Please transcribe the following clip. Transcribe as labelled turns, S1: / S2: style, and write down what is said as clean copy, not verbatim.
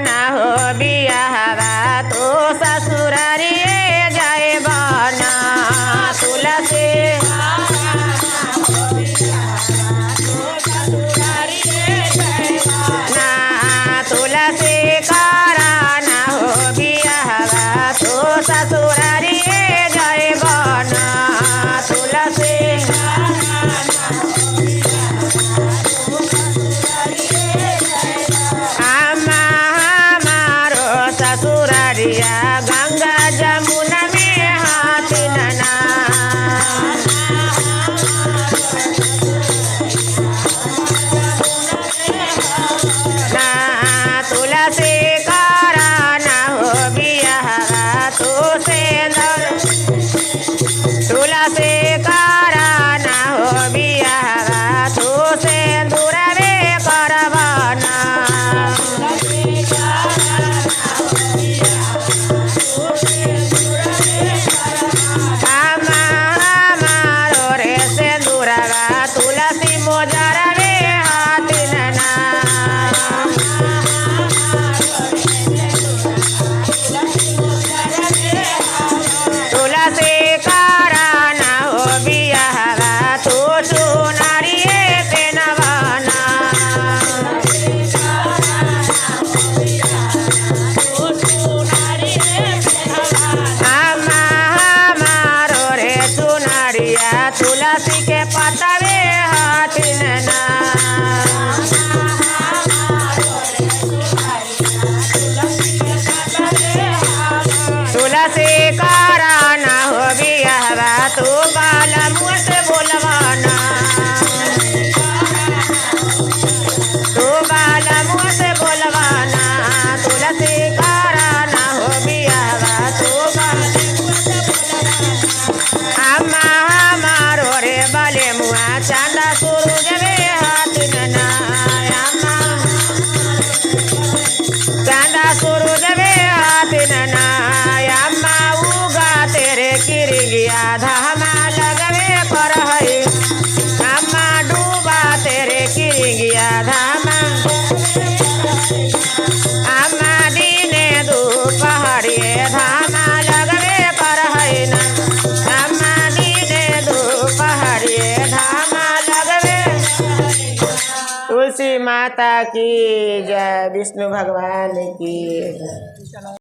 S1: ना हो बियाहवा तो ससुरारिए जाए बना तुलसी ना तुलसी करा ना हो बियाहवा तो ससुरारिए जाए बना तुलसी ससुरारिया गंगा जमुना में हाथ नना ना तुलसी करा ना हो बियाहवा तो सेंदर तुलसी करा ना हो बियाहवा तो सेंदूर रे करबना तुलसी मोजर रे हाथ नना तुलसी करा ना हो बियाहवा तो सुनारिए पेनवाना हमारो रे सुनारिया तुलसी के पतवे हाथ नना तुलसी करा ना हो बियाहवा तू बाल मुँह से बोलवाना तू बाल मुँह से बोलवाना तुलसी करा ना हो बियाहवा तू हमारो रे बले मुआ चांदा सूरज रे हाथ नना चांदा सूरज रे हाथ नना अम्मा उगा तेरे किरिया धामा लगवे पर है अम्मा डूबा तेरे किरिया धामा अम्मा दिने दोपहरिए धामा लगवे पर है ना अम्मा दिने दोपहरिए धामा लगवे। तुलसी माता की जय, विष्णु भगवान की जय।